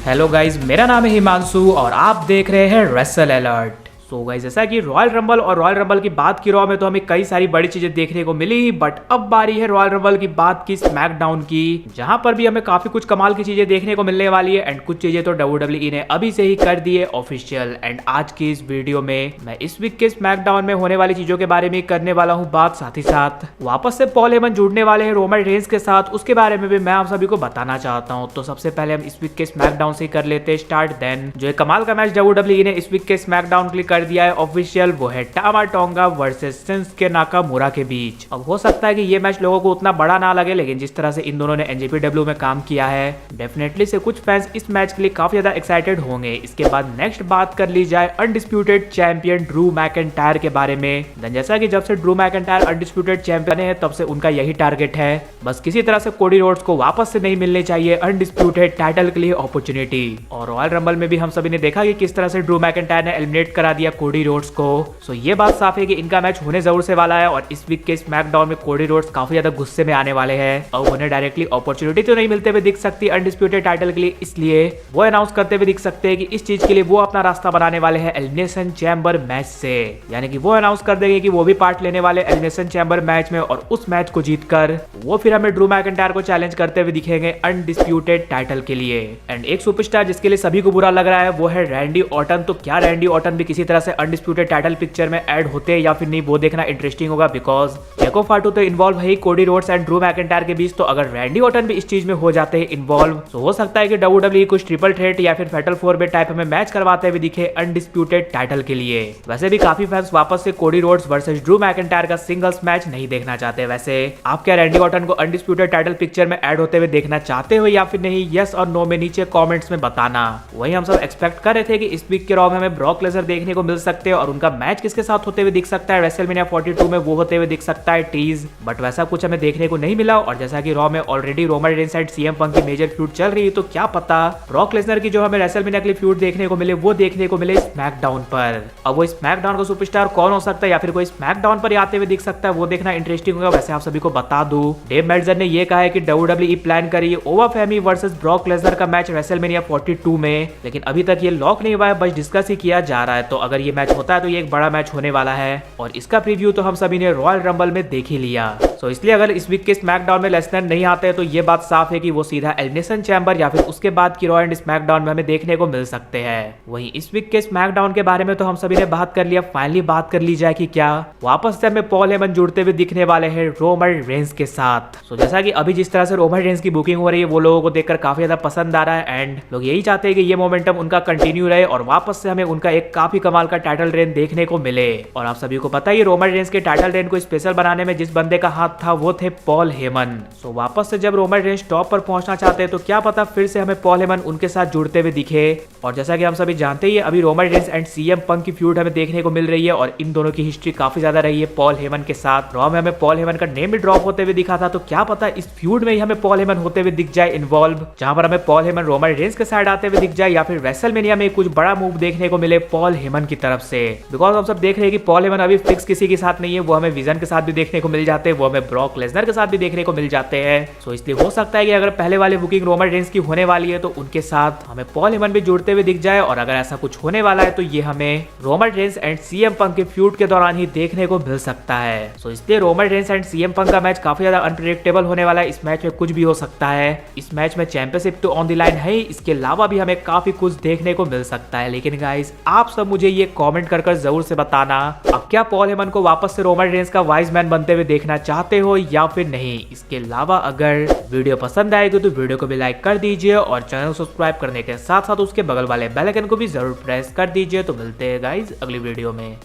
Hello guys, मेरा नाम है हिमांशु और आप देख रहे हैं रेसल अलर्ट। सो गाइज, जैसा कि रॉयल रंबल और रॉयल रंबल की बात की रॉ में तो हमें कई सारी बड़ी चीजें देखने को मिली, बट अब बारी है रॉयल रंबल की बात की स्मैकडाउन की, जहां पर भी हमें काफी कुछ कमाल की चीजें देखने को मिलने वाली है। एंड कुछ चीजें तो WWE ने अभी से ही कर दी है ऑफिशियल। एंड आज की इस वीडियो में मैं इस वीक के स्मैकडाउन में होने वाली चीजों के बारे में करने वाला हूँ बात। साथ ही साथ वापस से पॉल हेमन जुड़ने वाले हैं रोमन रेंस के साथ, उसके बारे में भी मैं आप सभी को बताना चाहता हूँ। तो सबसे पहले हम इस वीक के स्मैकडाउन से कर लेते हैं स्टार्ट। देन जो कमाल का मैच WWE ने इस वीक के स्मैकडाउन के लिए कर दिया है ऑफिशियल, वो है टामा टोंगा वर्सेस शिंसुके नाकामुरा के बीच। अब हो सकता है कि ये मैच लोगों को उतना बड़ा ना लगे, लेकिन जिस तरह से इन दोनों ने NJPW में काम किया है, डेफिनेटली से कुछ फैंस इस मैच के लिए काफी ज्यादा एक्साइटेड होंगे। इसके बाद नेक्स्ट बात कर ली जाए अनडिस्प्यूटेड चैंपियन ड्रू मैकिंटायर के बारे में। जैसा कि जब से ड्रू मैकिंटायर अनडिस्प्यूटेड चैंपियन है, तब से उनका यही टारगेट है, बस किसी तरह से कोडी रोड्स को वापस से नहीं मिलने चाहिए अनडिस्प्यूटेड टाइटल के लिए अपॉर्चुनिटी। और रॉयल रंबल में भी हम सभी ने देखा कि किस तरह से ड्रू मैकिंटायर ने एलिमिनेट करा दिया कोडी रोड्स को। सो ये बात साफ है कि इनका मैच होने जरूर से वाला है। और इस वीक के स्मैकडाउन में कोडी रोड्स काफी ज्यादा गुस्से में आने वाले हैं और उन्हें डायरेक्टली अपॉर्चुनिटी तो नहीं मिलते हुए दिख सकती अनडिस्प्यूटेड टाइटल के लिए, इसलिए वो अनाउंस करते हुए दिख सकते हैं कि इस चीज के लिए वो अपना रास्ता बनाने वाले हैं एलिमिनेशन चैम्बर मैच से। यानी कि वो अनाउंस कर देंगे कि वो भी पार्ट लेने वाले एलिमिनेशन चैम्बर मैच में, और उस मैच को जीतकर वो फिर हमें ड्रू मैकिंटायर को चैलेंज करते हुए दिखेंगे अनडिस्प्यूटेड टाइटल के लिए। एंड एक सुपरस्टार जिसके लिए सभी को बुरा लग रहा है वो है रैंडी ऑर्टन। तो क्या रैंडी ऑर्टन भी किसी तरह से अनडिस्प्यूटेड टाइटल पिक्चर में ऐड होते हैं या फिर नहीं, वो देखना इंटरेस्टिंग होगा। बिकॉज जेको फाटू तो इन्वॉल्व है Cody Rhodes and Drew McIntyre के बीच, तो अगर रैंडी ऑर्टन भी इस चीज में हो जाते हैं इन्वॉल्व, तो हो सकता है कि WWE कुछ ट्रिपल थ्रेट या फिर फैटल 4 वे टाइप में मैच करवाते हुए दिखे अनडिस्प्यूटेड टाइटल के लिए। वैसे भी काफी फैंस वापस से Cody Rhodes versus Drew McIntyre का सिंगल्स मैच नहीं देखना चाहते। वैसे आप क्या रैंडी ऑर्टन को अनडिस्प्यूटेड टाइटल पिक्चर में ऐड होते हुए देखना चाहते हो या फिर नहीं? यस और नो में नीचे कॉमेंट्स में बताना। वही हम सब एक्सपेक्ट कर रहे थे कि इस वीक के रॉ में हमें ब्रॉक लेसनर देखने को मिल सकते हैं और उनका मैच किसके साथ होते हुए दिख सकता है रेसलमेनिया 42 में, वो होते हुए दिख सकता है टीज, बट वैसा कुछ हमें देखने को नहीं मिला। और जैसा कि रॉ में already Roman Reigns and CM पंक की मेजर फ्यूड चल रही है, तो क्या पता ब्रॉक लेसनर की जो हमें रेसलमेनिया के लिए फ्यूड देखने को मिले वो देखने को मिले स्मैकडाउन पर। अब वो स्मैकडाउन का सुपरस्टार कौन हो सकता है या फिर कोई स्मैकडाउन पर आते हुए दिख सकता है, वो देखना इंटरेस्टिंग होगा। वैसे आप सभी को बता दूं, डेव मेल्टजर ने ये कहा है कि WWE प्लान करी है ओवा फेमी वर्सेस ब्रॉक लेसनर का मैच रेसलमेनिया 42 में, लेकिन अभी तक ये लॉक नहीं हुआ है, बस डिस्कस ही किया जा रहा है। तो अगर ये मैच होता है तो ये एक बड़ा मैच होने वाला है और इसका प्रीव्यू तो हम सभी ने रॉयल रंबल में देख ही लिया। सो इसलिए अगर इस वीक के स्मैकडाउन में लेसनर नहीं आते हैं तो ये बात साफ है कि वो सीधा एलिमिनेशन चैम्बर या फिर उसके बाद की रॉ एंड स्मैकडाउन में हमें देखने को मिल सकते हैं। वहीं इस वीक के स्मैकडाउन के बारे में तो हम सभी ने बात कर लिया, फाइनली बात कर ली जाए कि क्या वापस से हमें पॉल हेमन जुड़ते हुए दिखने वाले हैं रोमन रेंस के साथ। सो जैसा कि अभी जिस तरह से रोमन रेंस की बुकिंग हो रही है वो लोगों को देखकर काफी ज्यादा पसंद आ रहा है एंड लोग यही चाहते हैं कि ये मोमेंटम उनका कंटिन्यू रहे और वापस से हमें उनका एक काफी कमाल का टाइटल रेन देखने को मिले। और आप सभी को पता है रोमन रेंस के टाइटल रेन को स्पेशल बनाने में जिस बंदे का हाथ था वो थे पॉल हेमन। सो वापस से जब रोमन रेंस टॉप पर पहुंचना चाहते हैं तो क्या पता फिर से हमें पॉल हेमन उनके साथ जुड़ते हुए दिखे। और जैसा कि हम सभी जानते ही अभी रोमन रेंस एंड CM पंक की फ्यूड हमें देखने को मिल रही है और इन दोनों की हिस्ट्री काफी ज्यादा रही है पॉल हेमन के साथ। रॉ में हमें पॉल हेमन का नेम भी ड्रॉप होते हुए दिखा था, तो क्या पता इस फ्यूड में ही हमें पॉल हेमन होते हुए दिख जाए इन्वॉल्व, जहां पर हमें पॉल हेमन रोमन रेंस के साइड आते हुए दिख जाए या फिर रेसलमेनिया में कुछ बड़ा मूव देखने को मिले पॉल हेमन की तरफ से। बिकॉज हम सब देख रहे हैं कि पॉल हेमन अभी फिक्स किसी के साथ नहीं है, वो हमें विजन के साथ भी देखने को मिल जाते हैं, वो हमें ब्रॉक लेसनर के साथ भी देखने को मिल जाते हैं। सो इसलिए हो सकता है कि अगर पहले वाली बुकिंग रोमन रेंस की होने वाली है तो उनके साथ हमें पॉल हेमन भी जुड़ते हुए दिख जाए, और अगर ऐसा कुछ होने वाला है तो ये हमें रोमन रेंस एंड CM पंक के फ्यूड के दौरान ही देखने को मिल सकता है। सो इसलिए रोमन रेंस एंड CM पंक का मैच काफी ज्यादा अनप्रेडिक्टेबल होने वाला है। इस मैच में कुछ भी हो सकता है। इस मैच में चैंपियनशिप तो ऑन द लाइन है, इसके अलावा भी हमें काफी कुछ देखने को मिल सकता है। लेकिन गाइस आप सब मुझे ये कमेंट कर जरूर से बताना, अब क्या पॉल हेमन को वापस से रोमन रेंस का वाइज मैन बनते हुए देखना चाहते हो या फिर नहीं? इसके अलावा अगर वीडियो पसंद आएगी तो वीडियो को भी लाइक कर दीजिए और चैनल सब्सक्राइब करने के साथ साथ उसके बगल वाले बेल आइकन को भी जरूर प्रेस कर दीजिए। तो मिलते हैं गाइस अगली वीडियो में।